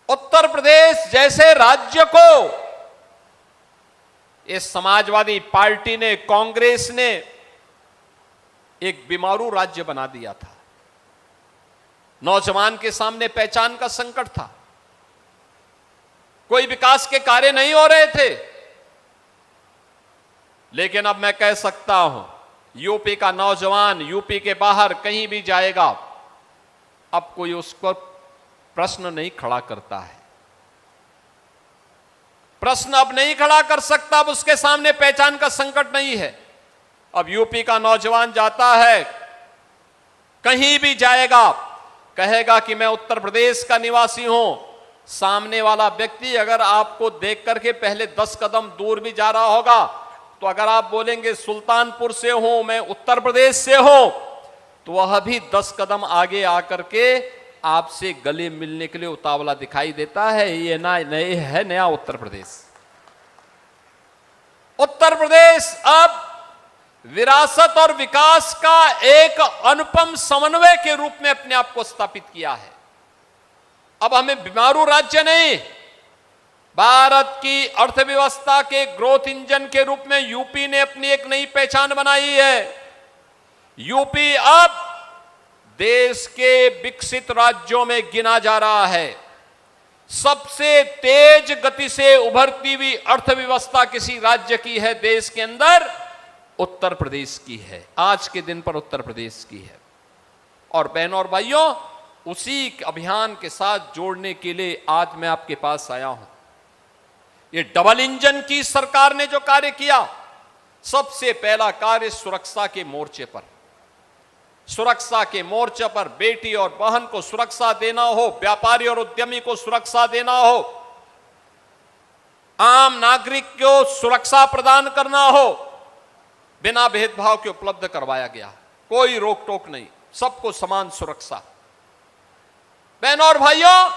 उत्तर प्रदेश जैसे राज्य को इस समाजवादी पार्टी ने, कांग्रेस ने एक बीमारू राज्य बना दिया था। नौजवान के सामने पहचान का संकट था, कोई विकास के कार्य नहीं हो रहे थे। लेकिन अब मैं कह सकता हूं, यूपी का नौजवान यूपी के बाहर कहीं भी जाएगा, अब कोई उसको प्रश्न नहीं खड़ा करता है, प्रश्न अब नहीं खड़ा कर सकता। अब उसके सामने पहचान का संकट नहीं है। अब यूपी का नौजवान जाता है, कहीं भी जाएगा, कहेगा कि मैं उत्तर प्रदेश का निवासी हूं। सामने वाला व्यक्ति अगर आपको देख करके पहले 10 कदम दूर भी जा रहा होगा, तो अगर आप बोलेंगे सुल्तानपुर से हूं, मैं उत्तर प्रदेश से हूं, तो वह भी 10 कदम आगे आकर के आपसे गले मिलने के लिए उतावला दिखाई देता है। ये नए है नया उत्तर प्रदेश। उत्तर प्रदेश अब विरासत और विकास का एक अनुपम समन्वय के रूप में अपने आप को स्थापित किया है। अब हमें बीमारू राज्य नहीं, भारत की अर्थव्यवस्था के ग्रोथ इंजन के रूप में यूपी ने अपनी एक नई पहचान बनाई है। यूपी अब देश के विकसित राज्यों में गिना जा रहा है। सबसे तेज गति से उभरती हुई अर्थव्यवस्था किसी राज्य की है देश के अंदर, उत्तर प्रदेश की है। आज के दिन पर उत्तर प्रदेश की है। और बहनों और भाइयों, उसी अभियान के साथ जोड़ने के लिए आज मैं आपके पास आया हूं। ये डबल इंजन की सरकार ने जो कार्य किया, सबसे पहला कार्य सुरक्षा के मोर्चे पर, सुरक्षा के मोर्चे पर बेटी और बहन को सुरक्षा देना हो, व्यापारी और उद्यमी को सुरक्षा देना हो, आम नागरिक को सुरक्षा प्रदान करना हो, बिना भेदभाव के उपलब्ध करवाया गया। कोई रोक टोक नहीं, सबको समान सुरक्षा। बहनों और भाइयों,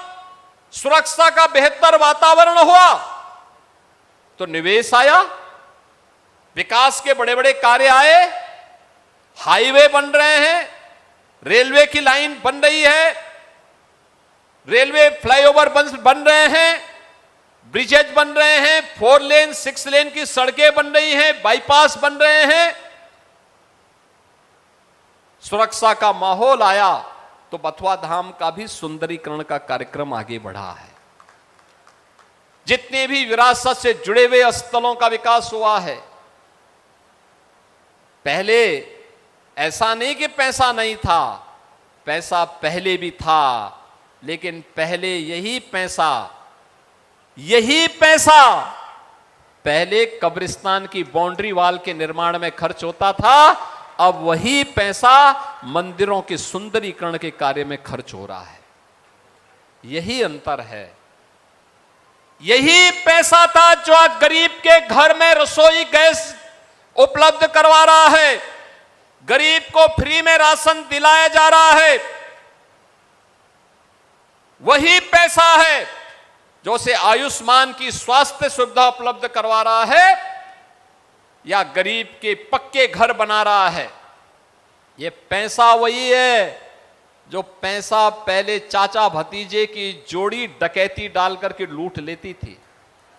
सुरक्षा का बेहतर वातावरण हुआ तो निवेश आया, विकास के बड़े बड़े कार्य आए, हाईवे बन रहे हैं, रेलवे की लाइन बन रही है, रेलवे फ्लाईओवर बन रहे हैं, ब्रिजेज बन रहे हैं, 4 लेन 6 लेन की सड़कें बन रही हैं, बाईपास बन रहे हैं। सुरक्षा का माहौल आया तो बथुआ धाम का भी सुंदरीकरण का कार्यक्रम आगे बढ़ा है। जितने भी विरासत से जुड़े हुए स्थलों का विकास हुआ है। पहले ऐसा नहीं कि पैसा नहीं था, पैसा पहले भी था, लेकिन पहले यही पैसा पहले कब्रिस्तान की बाउंड्री वॉल के निर्माण में खर्च होता था, अब वही पैसा मंदिरों के सुंदरीकरण के कार्य में खर्च हो रहा है। यही अंतर है। यही पैसा था जो आज गरीब के घर में रसोई गैस उपलब्ध करवा रहा है, गरीब को फ्री में राशन दिलाया जा रहा है। वही पैसा है जो उसे आयुष्मान की स्वास्थ्य सुविधा उपलब्ध करवा रहा है या गरीब के पक्के घर बना रहा है। यह पैसा वही है जो पैसा पहले चाचा भतीजे की जोड़ी डकैती डाल करके लूट लेती थी।